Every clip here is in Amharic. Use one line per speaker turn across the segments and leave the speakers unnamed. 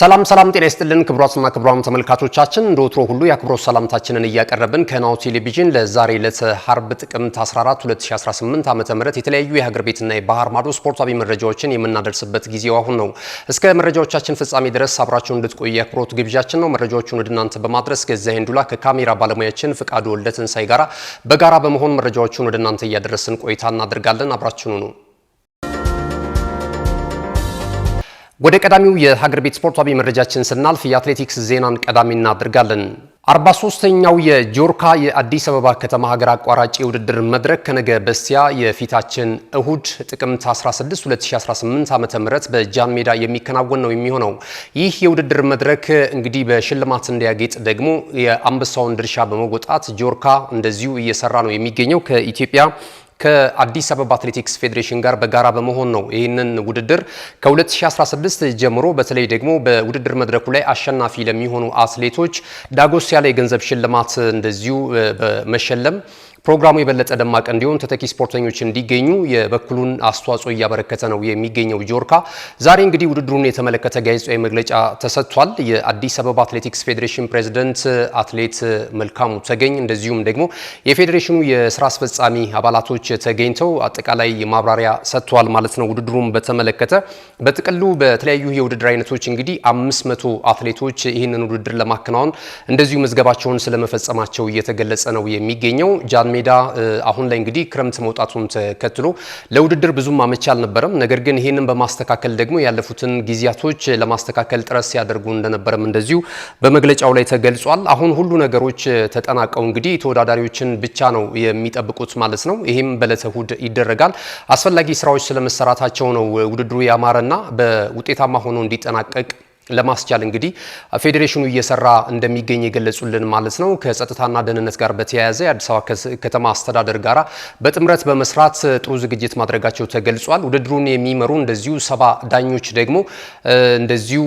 ሰላም ጤና ይስጥልን ክቡራትና ክቡራን ተመልካቾቻችን እንደወትሮ ሁሉ የአክብሮት ሰላምታችንን እያቀረብን ከናሁ ቴሌቪዥን ለዛሬ ለሐርብ ጥቅምት 14 2018 ዓ.ም የተለያዩ የሀገር ቤትና የባህር ማዶ ስፖርታዊ መረጃዎችን የምናደርስበት ጊዜው አሁን ነው። እስከ መረጃዎቻችን ፍጻሜ ድረስ አብራችሁን እንድትቆዩ የአክብሮት ግብዣችን ነው። መረጃዎቹን ወደ እናንተ በማድረስ ገዛኸኝ ሄንዱላ ከካሜራ ባለሙያችን ፍቃዱ ወልደትንሳይ ጋራ በጋራ በመሆን መረጃዎቹን ወደ እናንተ እያደረስን ቆይታ እናደርጋለን። አብራችሁኑ ነው። ወደ ቀዳሚው የሀገር ቤት ስፖርታዊ መረጃችን ስናልፍ የአትሌቲክስ ዜናን ቀዳሚ እናደርጋለን። 43ኛው የጆርካ የአዲስ አበባ ከተማ ሀገር አቋራጭ የውድድር መድረክ ከነገ በስቲያ የፊታችን እሁድ ጥቅምት 16 2018 ዓ.ም በጃን ሜዳ የሚከናወን ነው የሚሆነው። ይህ የውድድር መድረክ እንግዲህ በሽልማት እንዲያጌጥ ደግሞ የአንበሳውን ድርሻ በመወጣት ጆርካ እንደዚሁ እየሰራ ነው የሚገኘው ከኢትዮጵያ ከአዲስ አበባ አትሌቲክስ ፌዴሬሽን ጋር በጋራ በመሆን ነው ይህንን ውድድር ከ2016 ጀምሮ በተለይ ደግሞ በውድድር መድረኩ ላይ አሸናፊ ለሚሆኑ አትሌቶች ዳጎስ ያለ የገንዘብ ሽልማት እንደዚሁ በመሸለም ፕሮግራሙ የበለጠ ደማቅ እንዲሆን ተተኪ ስፖርተኞች እንዲገኙ የበኩሉን አስተዋጽኦ እያበረከተ ነው የሚገኘው ጆርካ። ዛሬ እንግዲህ ውድድሩን የተመለከተ ጋዜጣዊ መግለጫ ተሰጥቷል። የአዲስ አበባ አትሌቲክስ ፌዴሬሽን ፕሬዝዳንት አትሌት መልካሙ ተገኝ እንደዚሁም ደግሞ የፌዴሬሽኑ የስራ አስፈጻሚ አባላቶች ተገኝተው አጠቃላይ ማብራሪያ ሰጥተዋል ማለት ነው። ውድድሩን በተመለከተ በጥቅሉ በተለያዩ የውድድር አይነቶች እንግዲህ 500 አትሌቶች ይህንን ውድድር ለማከናወን እንደዚሁ መዝገባቸውን ስለመፈጸማቸው እየተገለጸ ነው የሚገኘው። ሜዳ አሁን ላይ እንግዲህ ክረምት መውጣቱን ተከትሎ ለውድድር ብዙም አመቺ አልነበረም። ነገር ግን ይሄንን በማስተካከል ደግሞ ያለፉትን ጊዜያቶች ለማስተካከል ጥረት ሲያደርጉ እንደነበረም እንደዚሁ በመግለጫው ላይ ተገልጿል። አሁን ሁሉ ነገሮች ተጠናቀው እንግዲህ ተወዳዳሪዎችን ብቻ ነው የሚጠብቁት ማለት ነው። ይሄም በዕለተ እሁድ ይደረጋል። አስፈላጊ ስራዎች ስለመሰራታቸው ነው ውድድሩ ያማረና በውጤታማ ሆኖ እንዲጠናቀቅ ለማስቻል እንግዲህ ፌዴሬሽኑ እየሰራ እንደሚገኝ የገለጹልን ማለት ነው። ከጸጥታና ደህንነት ጋር በተያያዘ የአዲስ አበባ ከተማ አስተዳደር ጋራ በጥምረት በመስራት ጥሩ ዝግጅት ማድረጋቸው ተገልጿል። ውድድሩን የሚመሩ እንደዚሁ 70 ዳኞች ደግሞ እንደዚሁ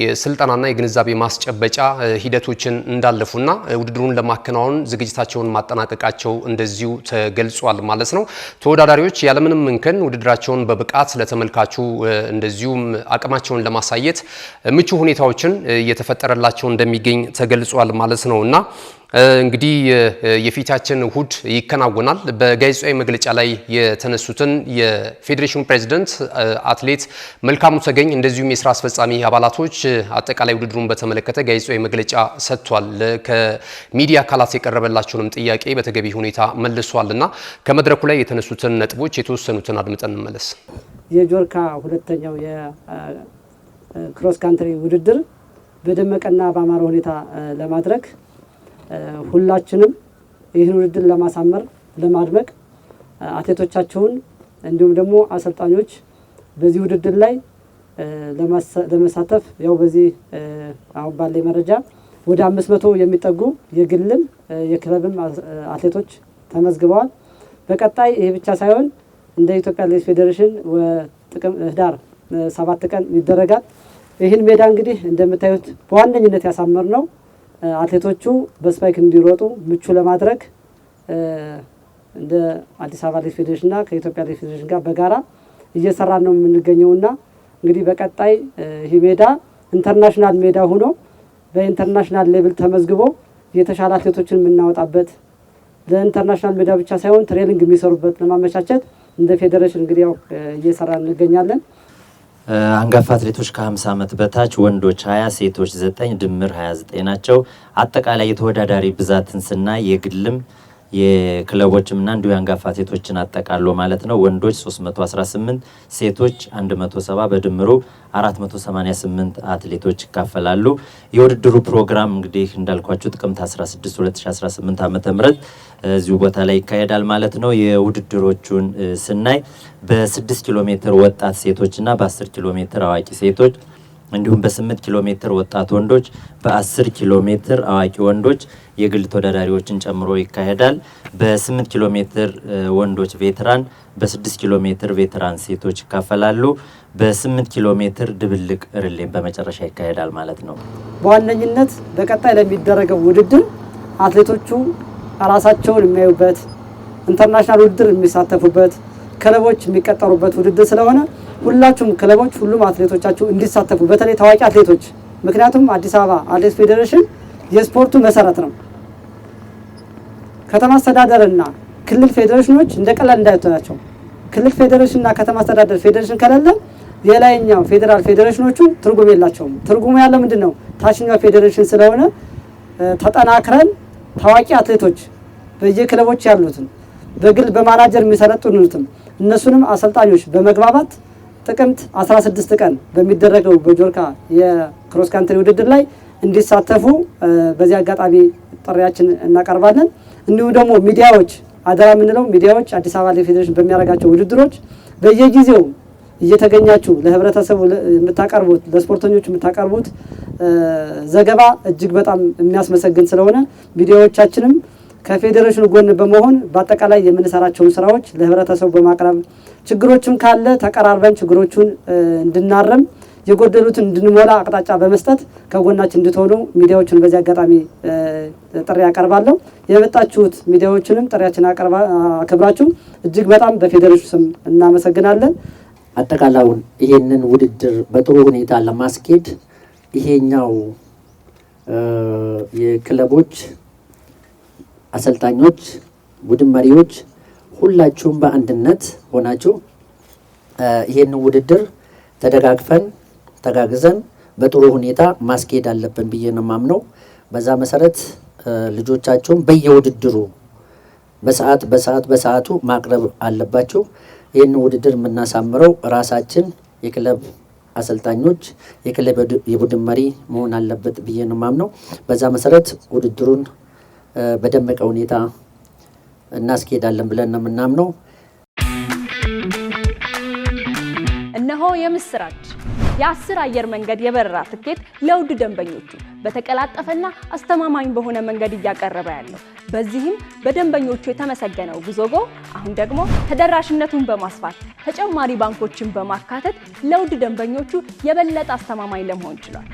የስልጠናና የግንዛቤ ማስጨበጫ ሂደቶችን እንዳለፉና ውድድሩን ለማከናወን ዝግጅታቸውን ማጠናቀቃቸው እንደዚሁ ተገልጿል ማለት ነው። ተወዳዳሪዎች ያለምንም እንከን ውድድራቸውን በብቃት ለተመልካቹ እንደዚሁም አቅማቸውን ለማሳየት ምቹ ሁኔታዎችን እየተፈጠረላቸው እንደሚገኝ ተገልጿል ማለት ነውና እንግዲህ የፊታችን እሁድ ይከናወናል። በጋዜጣዊ መግለጫ ላይ የተነሱትን የፌዴሬሽኑ ፕሬዝዳንት አትሌት መልካሙ ተገኝ እንደዚሁም የስራ አስፈጻሚ አባላቶች አጠቃላይ ውድድሩን በተመለከተ ጋዜጣዊ መግለጫ ሰጥቷል። ከሚዲያ አካላት የቀረበላቸውንም ጥያቄ በተገቢ ሁኔታ መልሷልና ከመድረኩ ላይ የተነሱትን ነጥቦች የተወሰኑትን አድምጠን እንመለስ።
የጆርካ ሁለተኛው ክሮስ ካንትሪ ውድድር በደመቀና በአማረ ሁኔታ ለማድረግ ሁላችንም ይህን ውድድር ለማሳመር ለማድመቅ አትሌቶቻቸውን እንዲሁም ደግሞ አሰልጣኞች በዚህ ውድድር ላይ ለመሳተፍ ያው በዚህ አሁን ባለ መረጃ ወደ 500 የሚጠጉ የግልም የክለብም አትሌቶች ተመዝግበዋል። በቀጣይ ይሄ ብቻ ሳይሆን እንደ ኢትዮጵያ አትሌቲክስ ፌዴሬሽን ጥቅም ህዳር 7 ቀን ይደረጋል። ይህን ሜዳ እንግዲህ እንደምታዩት በዋነኝነት ያሳመር ነው አትሌቶቹ በስፓይክ እንዲሮጡ ምቹ ለማድረግ እንደ አዲስ አበባ አትሌቲክስ ፌዴሬሽንና ከኢትዮጵያ አትሌቲክስ ፌዴሬሽን ጋር በጋራ እየሰራን ነው የምንገኘውና እንግዲህ በቀጣይ ይህ ሜዳ ኢንተርናሽናል ሜዳ ሆኖ በኢንተርናሽናል ሌቭል ተመዝግቦ የተሻለ አትሌቶችን የምናወጣበት ለኢንተርናሽናል ሜዳ ብቻ ሳይሆን ትሬኒንግ የሚሰሩበት ለማመቻቸት እንደ ፌዴሬሽን እንግዲህ ያው እየሰራን እንገኛለን።
አንጋፋ አትሌቶች ከ50 ዓመት በታች ወንዶች 20 ሴቶች 9 ድምር 29 ናቸው። አጠቃላይ የተወዳዳሪ ብዛትን ስናይ የግልም የክለቦችም እና እንዲሁ አንጋፋ አትሌቶችን አጠቃሎ ማለት ነው ወንዶች 318 ሴቶች 170 በድምሩ 488 አትሌቶች ይካፈላሉ። የውድድሩ ፕሮግራም እንግዲህ እንዳልኳችሁ ጥቅምት 16 2018 ዓ.ም እዚሁ ቦታ ላይ ይካሄዳል ማለት ነው። የውድድሮቹን ስናይ በ6 ኪሎ ሜትር ወጣት ሴቶች እና በ10 ኪሎ ሜትር አዋቂ ሴቶች እንዲሁም በ8 ኪሎ ሜትር ወጣት ወንዶች በ10 ኪሎ ሜትር አዋቂ ወንዶች የግል ተወዳዳሪዎችን ጨምሮ ይካሄዳል። በ8 ኪሎ ሜትር ወንዶች ቬትራን በ6 ኪሎ ሜትር ቬትራን ሴቶች ይካፈላሉ። በ8 ኪሎ ሜትር ድብልቅ ሪሌም በመጨረሻ ይካሄዳል ማለት ነው።
በዋነኝነት በቀጣይ ለሚደረገው ውድድር አትሌቶቹ ራሳቸውን የሚያዩበት ኢንተርናሽናል ውድድር የሚሳተፉበት ክለቦች የሚቀጠሩበት ውድድር ስለሆነ ሁላችሁም ክለቦች ሁሉም አትሌቶቻችሁ እንዲሳተፉ በተለይ ታዋቂ አትሌቶች ምክንያቱም አዲስ አበባ አትሌቲክስ ፌዴሬሽን የስፖርቱ መሰረት ነው። ከተማ አስተዳደርና ክልል ፌዴሬሽኖች እንደቀላል እንዳይታያቸው ክልል ፌዴሬሽንና ከተማ አስተዳደር ፌዴሬሽን ከሌለ የላይኛው ፌዴራል ፌዴሬሽኖቹ ትርጉም የላቸውም። ትርጉሙ ያለው ምንድነው? ታችኛው ፌዴሬሽን ስለሆነ ተጠናክረን ታዋቂ አትሌቶች በየክለቦች ያሉትን በግል በማናጀር የሚሰለጥኑትም እነሱንም አሰልጣኞች በመግባባት ጥቅምት 16 ቀን በሚደረገው በጆርካ የክሮስ ካንትሪ ውድድር ላይ እንዲሳተፉ በዚህ አጋጣሚ ጥሪያችን እናቀርባለን። እንዲሁም ደግሞ ሚዲያዎች አደራ የምንለው ሚዲያዎች አዲስ አበባ ፌዴሬሽን በሚያደርጋቸው ውድድሮች በየጊዜው እየተገኛችሁ ለህብረተሰቡ የምታቀርቡት ለስፖርተኞች የምታቀርቡት ዘገባ እጅግ በጣም የሚያስመሰግን ስለሆነ ሚዲያዎቻችንም ከፌዴሬሽኑ ጎን በመሆን በአጠቃላይ የምንሰራቸውን ስራዎች ለህብረተሰቡ በማቅረብ ችግሮችም ካለ ተቀራርበን ችግሮቹን እንድናረም የጎደሉትን እንድንሞላ አቅጣጫ በመስጠት ከጎናችን እንድትሆኑ ሚዲያዎችን በዚህ አጋጣሚ ጥሪ ያቀርባለሁ። የመጣችሁት ሚዲያዎችንም ጥሪያችን አክብራችሁ እጅግ በጣም በፌዴሬሽኑ ስም እናመሰግናለን።
አጠቃላውን ይሄንን ውድድር በጥሩ ሁኔታ ለማስኬድ ይሄኛው የክለቦች አሰልጣኞች፣ ቡድን መሪዎች ሁላችሁም በአንድነት ሆናችሁ ይሄንን ውድድር ተደጋግፈን ተጋግዘን በጥሩ ሁኔታ ማስኬድ አለብን ብዬ ነው የማምነው። በዛ መሰረት ልጆቻችሁም በየውድድሩ በሰዓቱ ማቅረብ አለባችሁ። ይህን ውድድር የምናሳምረው ራሳችን የክለብ አሰልጣኞች የክለብ የቡድን መሪ መሆን አለበት ብዬ ነው የማምነው። በዛ መሰረት ውድድሩን በደመቀ ሁኔታ እናስኬዳለን ብለን ነው የምናምነው።
እነሆ የምስራች! የ10 አየር መንገድ የበረራ ትኬት ለውድ ደንበኞቹ በተቀላጠፈና አስተማማኝ በሆነ መንገድ እያቀረበ ያለው በዚህም በደንበኞቹ የተመሰገነው ጉዞጎ አሁን ደግሞ ተደራሽነቱን በማስፋት ተጨማሪ ባንኮችን በማካተት ለውድ ደንበኞቹ የበለጠ አስተማማኝ ለመሆን ችሏል።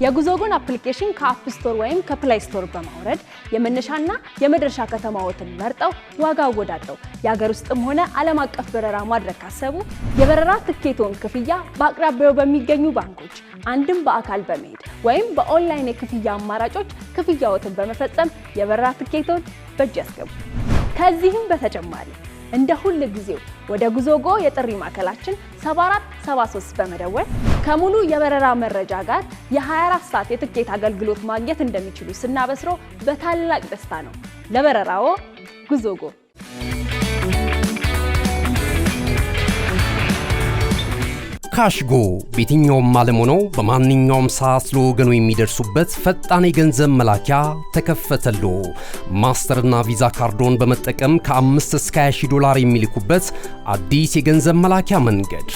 የጉዞጎን አፕሊኬሽን ከአፕ ስቶር ወይም ከፕላይ ስቶር በማውረድ የመነሻና የመድረሻ ከተማዎትን መርጠው ዋጋ አወዳድረው የሀገር ውስጥም ሆነ ዓለም አቀፍ በረራ ማድረግ ካሰቡ የበረራ ትኬቶን ክፍያ በአቅራቢያው በሚገኙ ባንኮች አንድም በአካል በመሄድ ወይም በኦንላይን የክፍያ አማራጮች ክፍያዎትን በመፈጸም የበረራ ትኬቶን በእጅ ያስገቡ። ከዚህም በተጨማሪ እንደ ሁል ጊዜው ወደ ጉዞጎ የጥሪ ማዕከላችን 7473 በመደወል ከሙሉ የበረራ መረጃ ጋር የ24 ሰዓት የትኬት አገልግሎት ማግኘት እንደሚችሉ ስናበስሮ በታላቅ ደስታ ነው። ለበረራዎ ጉዞጎ።
ካሽጎ በየትኛውም ዓለም ሆነው በማንኛውም ሰዓት ለወገኑ የሚደርሱበት ፈጣን የገንዘብ መላኪያ ተከፈተሎ። ማስተርና ቪዛ ካርዶን በመጠቀም ከ5 እስከ 20 ዶላር የሚልኩበት አዲስ የገንዘብ መላኪያ መንገድ።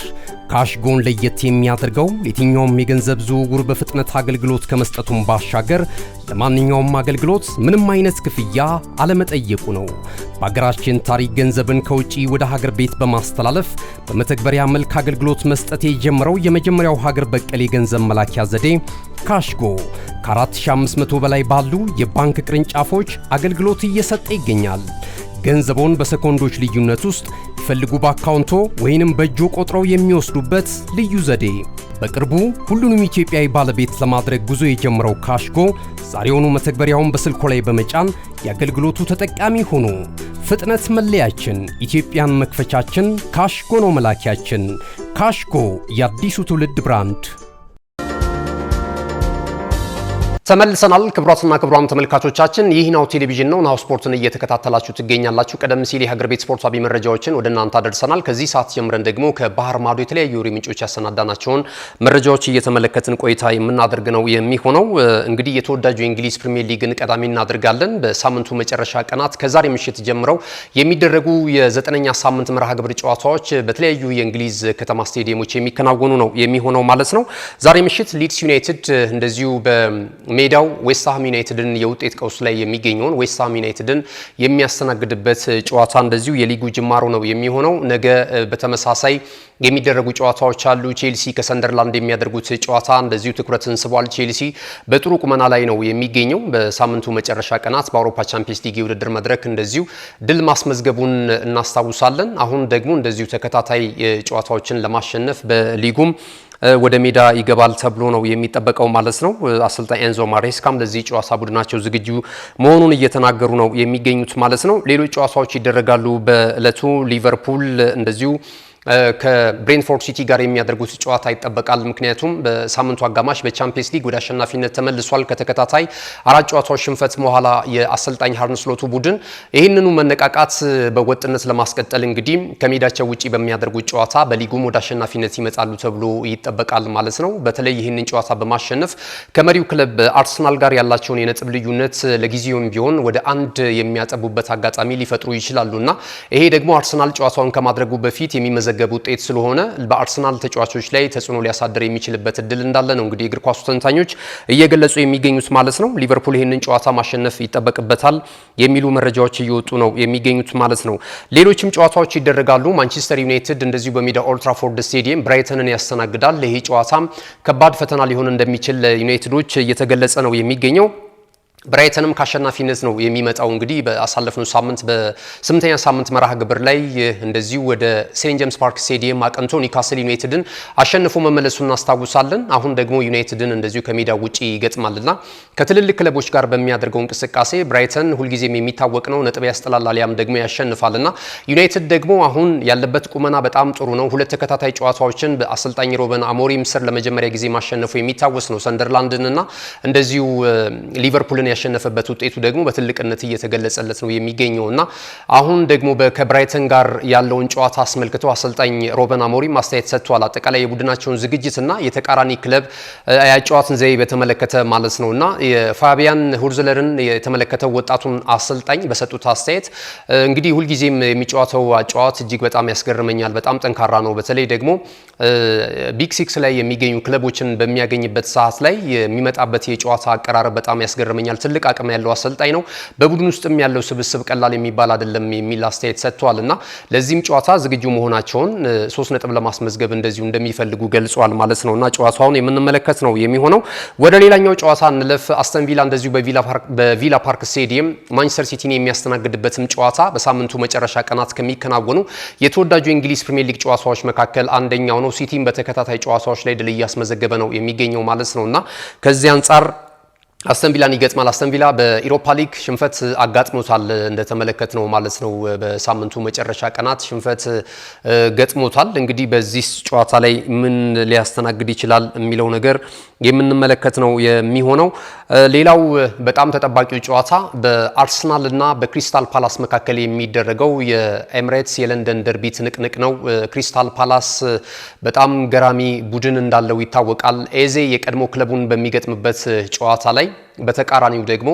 ካሽጎን ለየት የሚያደርገው የትኛውም የገንዘብ ዝውውር በፍጥነት አገልግሎት ከመስጠቱም ባሻገር ለማንኛውም አገልግሎት ምንም አይነት ክፍያ አለመጠየቁ ነው። በሀገራችን ታሪክ ገንዘብን ከውጪ ወደ ሀገር ቤት በማስተላለፍ በመተግበሪያ መልክ አገልግሎት መስጠት የጀመረው የመጀመሪያው ሀገር በቀል የገንዘብ መላኪያ ዘዴ ካሽጎ ከ4500 በላይ ባሉ የባንክ ቅርንጫፎች አገልግሎት እየሰጠ ይገኛል። ገንዘቦን በሰኮንዶች ልዩነት ውስጥ ይፈልጉ በአካውንቶ ወይንም በእጆ ቆጥረው የሚወስዱበት ልዩ ዘዴ። በቅርቡ ሁሉንም ኢትዮጵያዊ ባለቤት ለማድረግ ጉዞ የጀመረው ካሽጎ ዛሬውኑ መተግበሪያውን በስልኮ ላይ በመጫን የአገልግሎቱ ተጠቃሚ ሆኑ። ፍጥነት መለያችን፣ ኢትዮጵያን መክፈቻችን፣ ካሽጎ ነው መላኪያችን። ካሽጎ የአዲሱ ትውልድ ብራንድ። ተመልሰናል። ክቡራትና ክቡራን ተመልካቾቻችን ይህ ናሁ ቴሌቪዥን ነው። ናሁ ስፖርትን እየተከታተላችሁ ትገኛላችሁ። ቀደም ሲል የሀገር ቤት ስፖርታዊ መረጃዎችን ወደ እናንተ አደርሰናል። ከዚህ ሰዓት ጀምረን ደግሞ ከባህር ማዶ የተለያዩ ምንጮች ያሰናዳናቸውን መረጃዎች እየተመለከትን ቆይታ የምናደርግ ነው የሚሆነው። እንግዲህ የተወዳጁ የእንግሊዝ ፕሪሚየር ሊግን ቀዳሚ እናደርጋለን። በሳምንቱ መጨረሻ ቀናት ከዛሬ ምሽት ጀምረው የሚደረጉ የ9ኛ ሳምንት መርሃ ግብር ጨዋታዎች በተለያዩ የእንግሊዝ ከተማ ስቴዲየሞች የሚከናወኑ ነው የሚሆነው ማለት ነው። ዛሬ ምሽት ሊድስ ዩናይትድ እንደዚሁ በሜዳው ዌስትሃም ዩናይትድን የውጤት ቀውስ ላይ የሚገኘውን ዌስትሃም ዩናይትድን የሚያስተናግድበት ጨዋታ እንደዚሁ የሊጉ ጅማሮ ነው የሚሆነው። ነገ በተመሳሳይ የሚደረጉ ጨዋታዎች አሉ። ቼልሲ ከሰንደርላንድ የሚያደርጉት ጨዋታ እንደዚሁ ትኩረትን ስቧል። ቼልሲ በጥሩ ቁመና ላይ ነው የሚገኘው። በሳምንቱ መጨረሻ ቀናት በአውሮፓ ቻምፒየንስ ሊግ የውድድር መድረክ እንደዚሁ ድል ማስመዝገቡን እናስታውሳለን። አሁን ደግሞ እንደዚሁ ተከታታይ ጨዋታዎችን ለማሸነፍ በሊጉም ወደ ሜዳ ይገባል ተብሎ ነው የሚጠበቀው ማለት ነው። አሰልጣኝ ኤንዞ ማሬስካም ለዚህ ጨዋታ ቡድናቸው ዝግጁ መሆኑን እየተናገሩ ነው የሚገኙት ማለት ነው። ሌሎች ጨዋታዎች ይደረጋሉ በእለቱ ሊቨርፑል እንደዚሁ ከብሬንፎርድ ሲቲ ጋር የሚያደርጉት ጨዋታ ይጠበቃል። ምክንያቱም በሳምንቱ አጋማሽ በቻምፒየንስ ሊግ ወደ አሸናፊነት ተመልሷል። ከተከታታይ 4 ጨዋታዎች ሽንፈት በኋላ የአሰልጣኝ አርነ ስሎት ቡድን ይህንኑ መነቃቃት በወጥነት ለማስቀጠል እንግዲህ ከሜዳቸው ውጪ በሚያደርጉት ጨዋታ በሊጉም ወደ አሸናፊነት ይመጣሉ ተብሎ ይጠበቃል ማለት ነው። በተለይ ይህንን ጨዋታ በማሸነፍ ከመሪው ክለብ አርሰናል ጋር ያላቸውን የነጥብ ልዩነት ለጊዜውም ቢሆን ወደ 1 የሚያጠቡበት አጋጣሚ ሊፈጥሩ ይችላሉና ይሄ ደግሞ አርሰናል ጨዋታውን ከማድረጉ በፊት የሚመዘገብ ውጤት ስለሆነ በአርሰናል ተጫዋቾች ላይ ተጽዕኖ ሊያሳድር የሚችልበት እድል እንዳለ ነው እንግዲህ እግር ኳሱ ተንታኞች እየገለጹ የሚገኙት ማለት ነው። ሊቨርፑል ይህንን ጨዋታ ማሸነፍ ይጠበቅበታል የሚሉ መረጃዎች እየወጡ ነው የሚገኙት ማለት ነው። ሌሎችም ጨዋታዎች ይደረጋሉ። ማንቸስተር ዩናይትድ እንደዚሁ በሜዳ ኦልድ ትራፎርድ ስቴዲየም ብራይተንን ያስተናግዳል። ይህ ጨዋታም ከባድ ፈተና ሊሆን እንደሚችል ዩናይትዶች እየተገለጸ ነው የሚገኘው። ብራይተንም ካሸናፊነት ነው የሚመጣው። እንግዲህ በአሳለፍነው ሳምንት በ8ኛ ሳምንት መርሃ ግብር ላይ እንደዚሁ ወደ ሴንት ጄምስ ፓርክ ስቴዲየም አቅንቶ ኒውካስል ዩናይትድን አሸንፎ መመለሱን እናስታውሳለን። አሁን ደግሞ ዩናይትድን እንደዚሁ ከሜዳ ውጪ ይገጥማልና ከትልልቅ ክለቦች ጋር በሚያደርገው እንቅስቃሴ ብራይተን ሁልጊዜም የሚታወቅ ነው፣ ነጥብ ያስጠላል አሊያም ደግሞ ያሸንፋልና ዩናይትድ ደግሞ አሁን ያለበት ቁመና በጣም ጥሩ ነው። 2 ተከታታይ ጨዋታዎችን በአሰልጣኝ ሮበን አሞሪም ስር ለመጀመሪያ ጊዜ ማሸነፉ የሚታወስ ነው። ሰንደርላንድንና እንደዚሁ ሊቨርፑልን ያሸነፈበት ውጤቱ ደግሞ በትልቅነት እየተገለጸለት ነው የሚገኘውና አሁን ደግሞ ከብራይተን ጋር ያለውን ጨዋታ አስመልክቶ አሰልጣኝ ሮበን አሞሪም ማስተያየት ሰጥቷል። አጠቃላይ የቡድናቸውን ዝግጅትና የተቃራኒ ክለብ ያጨዋታን ዘይ በተመለከተ ማለት ነውና የፋቢያን ሁርዝለርን የተመለከተው ወጣቱን አሰልጣኝ በሰጡት አስተያየት እንግዲህ ሁልጊዜም የሚጫወተው አጨዋወት እጅግ በጣም ያስገርመኛል፣ በጣም ጠንካራ ነው። በተለይ ደግሞ ቢግ 6 ላይ የሚገኙ ክለቦችን በሚያገኝበት ሰዓት ላይ የሚመጣበት የጨዋታ አቀራረብ በጣም ያስገርመኛል። ትልቅ አቅም ያለው አሰልጣኝ ነው። በቡድን ውስጥም ያለው ስብስብ ቀላል የሚባል አይደለም የሚል አስተያየት ሰጥቷልና ለዚህም ጨዋታ ዝግጁ መሆናቸውን 3 ነጥብ ለማስመዝገብ እንደዚሁ እንደሚፈልጉ ገልጿል ማለት ነውና ጨዋታውን የምንመለከት ነው የሚሆነው። ወደ ሌላኛው ጨዋታ እንለፍ። አስተን ቪላ እንደዚሁ በቪላ ፓርክ ስቴዲየም ማንቸስተር ሲቲን የሚያስተናግድበትም ጨዋታ በሳምንቱ መጨረሻ ቀናት ከሚከናወኑ የተወዳጁ የእንግሊዝ ፕሪሚየር ሊግ ጨዋታዎች መካከል አንደኛው ነው። ሲቲን በተከታታይ ጨዋታዎች ላይ ድል እያስመዘገበ ነው የሚገኘው ማለት ነውና ከዚህ አንጻር አስተን ቪላን ይገጥማል። አስተን ቪላ በኢሮፓ ሊግ ሽንፈት አጋጥሞታል እንደተመለከት ነው ማለት ነው። በሳምንቱ መጨረሻ ቀናት ሽንፈት ገጥሞታል። እንግዲህ በዚህ ጨዋታ ላይ ምን ሊያስተናግድ ይችላል የሚለው ነገር የምንመለከት ነው የሚሆነው። ሌላው በጣም ተጠባቂው ጨዋታ በአርሰናል እና በክሪስታል ፓላስ መካከል የሚደረገው የኤምሬትስ የለንደን ደርቢ ትንቅንቅ ነው። ክሪስታል ፓላስ በጣም ገራሚ ቡድን እንዳለው ይታወቃል። ኤዜ የቀድሞ ክለቡን በሚገጥምበት ጨዋታ ላይ በተቃራኒው ደግሞ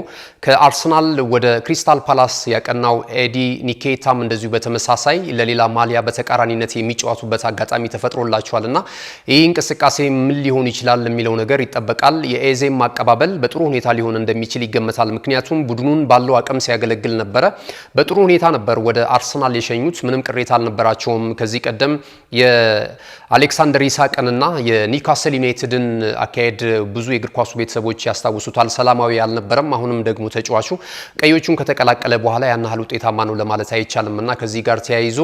ከአርሰናል ወደ ክሪስታል ፓላስ ያቀናው ኤዲ ኒኬታም እንደዚሁ በተመሳሳይ ለሌላ ማሊያ በተቃራኒነት የሚጫወቱበት አጋጣሚ ተፈጥሮላቸዋልና ይህ እንቅስቃሴ ምን ሊሆን ይችላል የሚለው ነገር ይጠበቃል። የኤዜም አቀባበል በጥሩ ሁኔታ ሊሆን እንደሚችል ይገመታል። ምክንያቱም ቡድኑን ባለው አቅም ሲያገለግል ነበረ። በጥሩ ሁኔታ ነበር ወደ አርሰናል የሸኙት፣ ምንም ቅሬታ አልነበራቸውም። ከዚህ ቀደም የአሌክሳንደር ኢሳቅንና የኒውካስል ዩናይትድን አካሄድ ብዙ የእግር ኳሱ ቤተሰቦች ያስታውሱታል። ሰላማዊ አልነበረም። አሁንም ደግሞ ተጫዋቹ ቀዮቹን ከተቀላቀለ በኋላ ያን ያህል ውጤታማ ነው ለማለት አይቻልም እና ከዚህ ጋር ተያይዞ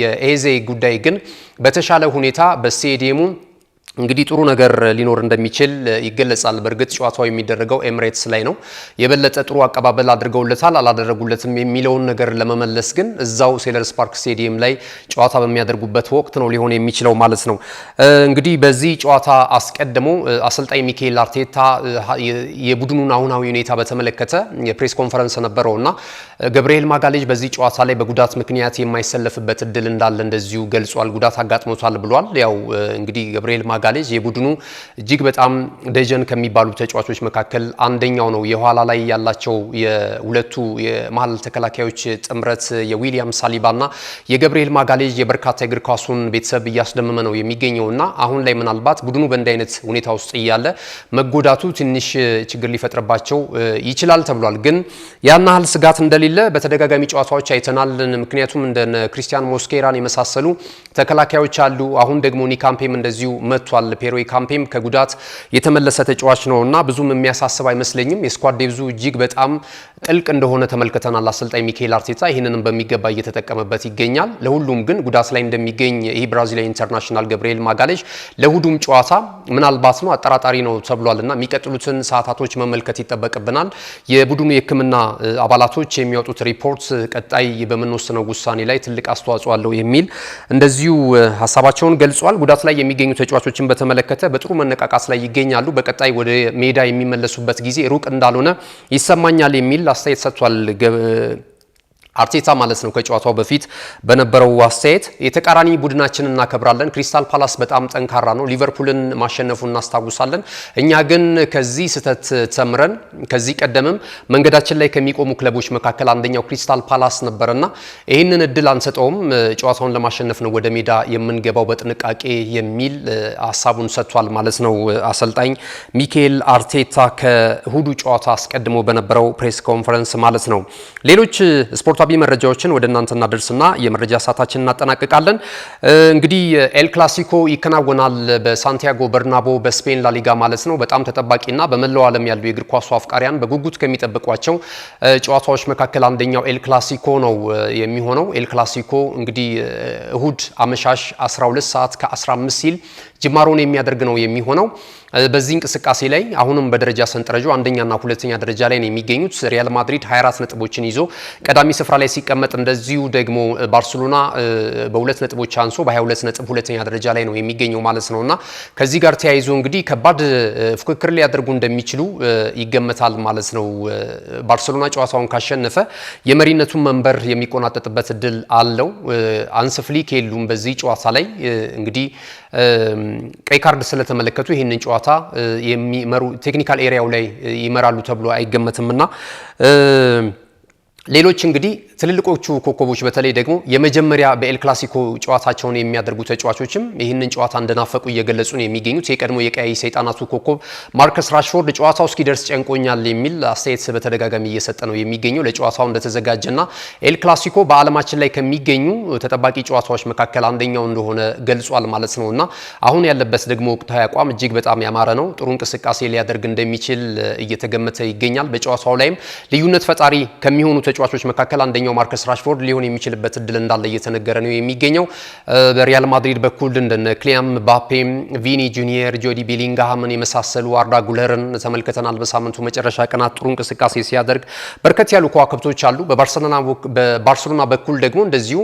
የኤዜ ጉዳይ ግን በተሻለ ሁኔታ በስቴዲየሙ እንግዲህ ጥሩ ነገር ሊኖር እንደሚችል ይገለጻል። በእርግጥ ጨዋታው የሚደረገው ኤምሬትስ ላይ ነው። የበለጠ ጥሩ አቀባበል አድርገውለታል አላደረጉለትም የሚለውን ነገር ለመመለስ ግን እዛው ሴለርስ ፓርክ ስቴዲየም ላይ ጨዋታ በሚያደርጉበት ወቅት ነው ሊሆን የሚችለው ማለት ነው። እንግዲህ በዚህ ጨዋታ አስቀድሞ አሰልጣኝ ሚካኤል አርቴታ የቡድኑን አሁናዊ ሁኔታ በተመለከተ የፕሬስ ኮንፈረንስ ነበረውና ገብርኤል ማጋሌጅ በዚህ ጨዋታ ላይ በጉዳት ምክንያት የማይሰለፍበት እድል እንዳለ እንደዚሁ ገልጿል። ጉዳት አጋጥሞታል ብሏል። ያው እንግዲህ ገብርኤል ማጋሌዥ የቡድኑ እጅግ በጣም ደጀን ከሚባሉ ተጫዋቾች መካከል አንደኛው ነው። የኋላ ላይ ያላቸው የሁለቱ የመሃል ተከላካዮች ጥምረት የዊሊያም ሳሊባና የገብርኤል ማጋሌዥ የበርካታ እግር ኳሱን ቤተሰብ እያስደመመ ነው የሚገኘውና አሁን ላይ ምናልባት ቡድኑ በእንዲህ አይነት ሁኔታ ውስጥ እያለ መጎዳቱ ትንሽ ችግር ሊፈጥርባቸው ይችላል ተብሏል። ግን ያን ያህል ስጋት እንደሌለ በተደጋጋሚ ጨዋታዎች አይተናል። ምክንያቱም እንደ ክሪስቲያን ሞስኬራን የመሳሰሉ ተከላካዮች አሉ። አሁን ደግሞ ኒካምፔም እንደዚሁ መጥቷል። ፔሮ ካምፔም ከጉዳት የተመለሰ ተጫዋች ነውና ብዙም የሚያሳስብ አይመስለኝም። የስኳድ ዴብዙ እጅግ በጣም ጥልቅ እንደሆነ ተመልክተናል። አሰልጣኝ ሚካኤል አርቴታ ይህንንም በሚገባ እየተጠቀመበት ይገኛል። ለሁሉም ግን ጉዳት ላይ እንደሚገኝ ይህ ብራዚላዊ ኢንተርናሽናል ገብርኤል ማጋሌዥ ለሁሉም ጨዋታ ምናልባት ነው አጠራጣሪ ነው ተብሏልና የሚቀጥሉትን ሰዓታቶች መመልከት ይጠበቅብናል። የቡድኑ የሕክምና አባላቶች የሚያወጡት ሪፖርት ቀጣይ በምንወስነው ውሳኔ ላይ ትልቅ አስተዋጽኦ አለው የሚል እንደዚሁ ሀሳባቸውን ገልጿል። ጉዳት ላይ የሚገኙ ተጫዋቾችን በተመለከተ በጥሩ መነቃቃት ላይ ይገኛሉ። በቀጣይ ወደ ሜዳ የሚመለሱበት ጊዜ ሩቅ እንዳልሆነ ይሰማኛል የሚል አስተያየት ሰጥቷል አርቴታ ማለት ነው። ከጨዋታው በፊት በነበረው አስተያየት የተቃራኒ ቡድናችንን እናከብራለን። ክሪስታል ፓላስ በጣም ጠንካራ ነው። ሊቨርፑልን ማሸነፉን እናስታውሳለን። እኛ ግን ከዚህ ስህተት ተምረን ከዚህ ቀደምም መንገዳችን ላይ ከሚቆሙ ክለቦች መካከል አንደኛው ክሪስታል ፓላስ ነበርና ይህንን እድል አንሰጠውም። ጨዋታውን ለማሸነፍ ነው ወደ ሜዳ የምንገባው በጥንቃቄ የሚል ሀሳቡን ሰጥቷል ማለት ነው አሰልጣኝ ሚካኤል አርቴታ ከእሁዱ ጨዋታ አስቀድሞ በነበረው ፕሬስ ኮንፈረንስ ማለት ነው። ሌሎች ስፖርት መረጃዎችን ወደ እናንተ እናደርስና የመረጃ ሰዓታችንን እናጠናቅቃለን። እንግዲህ ኤል ክላሲኮ ይከናወናል በሳንቲያጎ በርናቦ በስፔን ላሊጋ ማለት ነው። በጣም ተጠባቂና በመላው ዓለም ያሉ የእግር ኳሱ አፍቃሪያን በጉጉት ከሚጠብቋቸው ጨዋታዎች መካከል አንደኛው ኤል ክላሲኮ ነው የሚሆነው። ኤል ክላሲኮ እንግዲህ እሁድ አመሻሽ 12 ሰዓት ከ15 ሲል ጅማሮን የሚያደርግ ነው የሚሆነው። በዚህ እንቅስቃሴ ላይ አሁንም በደረጃ ሰንጠረዡ አንደኛና ሁለተኛ ደረጃ ላይ ነው የሚገኙት። ሪያል ማድሪድ 24 ነጥቦችን ይዞ ቀዳሚ ስፍራ ላይ ሲቀመጥ፣ እንደዚሁ ደግሞ ባርሴሎና በ2 ነጥቦች አንሶ በ22 ነጥብ ሁለተኛ ደረጃ ላይ ነው የሚገኘው ማለት ነውና ከዚህ ጋር ተያይዞ እንግዲህ ከባድ ፉክክር ሊያደርጉ እንደሚችሉ ይገመታል ማለት ነው። ባርሴሎና ጨዋታውን ካሸነፈ የመሪነቱን መንበር የሚቆናጠጥበት እድል አለው። አንስ ፍሊክ የሉም በዚህ ጨዋታ ላይ እንግዲህ ቀይ ካርድ ስለተመለከቱ ይህንን ጨዋታ የሚመሩ ቴክኒካል ኤሪያው ላይ ይመራሉ ተብሎ አይገመትምና ሌሎች እንግዲህ ትልልቆቹ ኮከቦች በተለይ ደግሞ የመጀመሪያ በኤል ክላሲኮ ጨዋታቸውን የሚያደርጉ ተጫዋቾችም ይህንን ጨዋታ እንደናፈቁ እየገለጹ ነው የሚገኙት። የቀድሞ የቀይ ሰይጣናቱ ኮከብ ማርከስ ራሽፎርድ ጨዋታው እስኪደርስ ጨንቆኛል የሚል አስተያየት በተደጋጋሚ እየሰጠ ነው የሚገኘው። ለጨዋታው እንደተዘጋጀና ኤል ክላሲኮ በዓለማችን ላይ ከሚገኙ ተጠባቂ ጨዋታዎች መካከል አንደኛው እንደሆነ ገልጿል ማለት ነውና አሁን ያለበት ደግሞ ወቅታዊ አቋም እጅግ በጣም ያማረ ነው። ጥሩ እንቅስቃሴ ሊያደርግ እንደሚችል እየተገመተ ይገኛል። በጨዋታው ላይም ልዩነት ፈጣሪ ከሚሆኑ ተጫዋቾች መካከል አንደኛው ማርከስ ራሽፎርድ ሊሆን የሚችልበት እድል እንዳለ እየተነገረ ነው የሚገኘው። በሪያል ማድሪድ በኩል እንደነ ክሊያም ምባፔ፣ ቪኒ ጁኒየር፣ ጆዲ ቤሊንግሃምን የመሳሰሉ አርዳ ጉለርን ተመልክተናል። በሳምንቱ መጨረሻ ቀናት ጥሩ እንቅስቃሴ ሲያደርግ በርከት ያሉ ከዋክብቶች አሉ። በባርሴሎና በኩል ደግሞ እንደዚሁ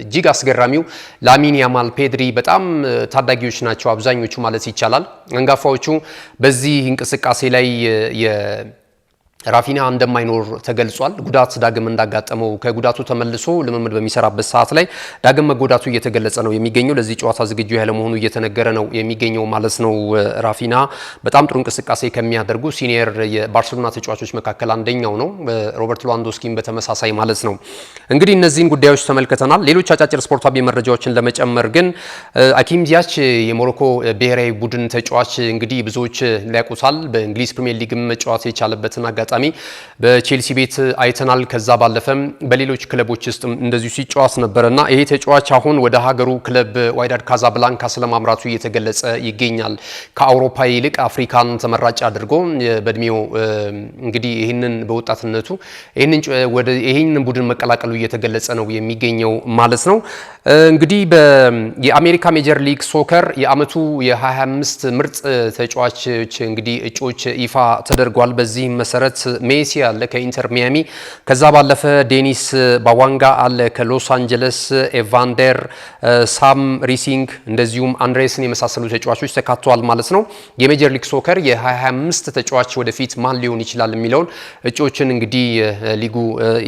እጅግ አስገራሚው ላሚን ያማል፣ ፔድሪ በጣም ታዳጊዎች ናቸው አብዛኞቹ ማለት ይቻላል። አንጋፋዎቹ በዚህ እንቅስቃሴ ላይ ራፊና እንደማይኖር ተገልጿል። ጉዳት ዳግም እንዳጋጠመው ከጉዳቱ ተመልሶ ልምምድ በሚሰራበት ሰዓት ላይ ዳግም መጎዳቱ እየተገለጸ ነው የሚገኘው። ለዚህ ጨዋታ ዝግጁ ያለ መሆኑ እየተነገረ ነው የሚገኘው ማለት ነው። ራፊና በጣም ጥሩ እንቅስቃሴ ከሚያደርጉ ሲኒየር የባርሴሎና ተጫዋቾች መካከል አንደኛው ነው። ሮበርት ሌዋንዶስኪም በተመሳሳይ ማለት ነው። እንግዲህ እነዚህን ጉዳዮች ተመልክተናል። ሌሎች አጫጭር ስፖርታዊ መረጃዎችን ለመጨመር ግን አኪም ዚያች የሞሮኮ ብሔራዊ ቡድን ተጫዋች እንግዲህ ብዙዎች ሊያውቁታል። በእንግሊዝ ፕሪሚየር ሊግም መጫወት የቻለበትን አጋጣሚ በቼልሲ ቤት አይተናል። ከዛ ባለፈም በሌሎች ክለቦች ውስጥ እንደዚሁ ሲጫወት ነበርና ይሄ ተጫዋች አሁን ወደ ሀገሩ ክለብ ዋይዳድ ካዛብላንካ ስለማምራቱ እየተገለጸ ይገኛል። ከአውሮፓ ይልቅ አፍሪካን ተመራጭ አድርጎ በእድሜው እንግዲህ ይህንን በወጣትነቱ ይህንን ቡድን መቀላቀሉ እየተገለጸ ነው የሚገኘው ማለት ነው። እንግዲህ የአሜሪካ ሜጀር ሊግ ሶከር የአመቱ የ25 ምርጥ ተጫዋቾች እንግዲህ እጩዎች ይፋ ተደርጓል። በዚህ መሰረት ሜሲ አለ ከኢንተር ሚያሚ፣ ከዛ ባለፈ ዴኒስ ባዋንጋ አለ ከሎስ አንጀለስ፣ ኤቫንደር ሳም ሪሲንግ እንደዚሁም አንድሬስን የመሳሰሉ ተጫዋቾች ተካተዋል ማለት ነው። የሜጀር ሊግ ሶከር የ2025 ተጫዋች ወደፊት ማን ሊሆን ይችላል የሚለውን እጩዎችን እንግዲህ ሊጉ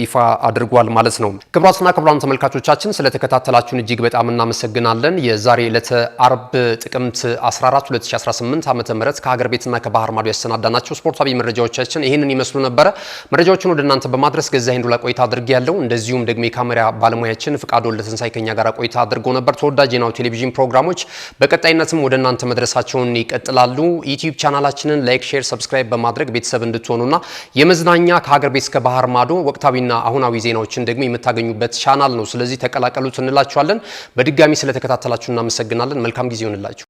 ይፋ አድርጓል ማለት ነው። ክቡራትና ክቡራን ተመልካቾቻችን ስለተከታተላችሁን እጅግ በጣም እናመሰግናለን። የዛሬ ዕለተ አርብ ጥቅምት 14 2018 ዓ.ም ከሀገር ቤትና ከባህር ማዶ ያሰናዳናቸው ስፖርታዊ መረጃዎቻችን ይህንን ይመስሉ ነበረ። መረጃዎችን ወደ እናንተ በማድረስ ገዛ ሄንዱላ ቆይታ አድርጌያለሁ። እንደዚሁም ደግሞ የካሜራ ባለሙያችን ፍቃድ ወልደተንሳይ ከኛ ጋር ቆይታ አድርጎ ነበር። ተወዳጅ የናሁ ቴሌቪዥን ፕሮግራሞች በቀጣይነትም ወደ እናንተ መድረሳቸውን ይቀጥላሉ። ዩቲዩብ ቻናላችንን ላይክ፣ ሼር፣ ሰብስክራይብ በማድረግ ቤተሰብ እንድትሆኑና የመዝናኛ ከሀገር ቤት እስከ ባህር ማዶ ወቅታዊና አሁናዊ ዜናዎችን ደግሞ የምታገኙበት ቻናል ነው። ስለዚህ ተቀላቀሉት እንላችኋለን። በድጋሚ ስለተከታተላችሁ እናመሰግናለን። መልካም ጊዜ ይሁንላችሁ።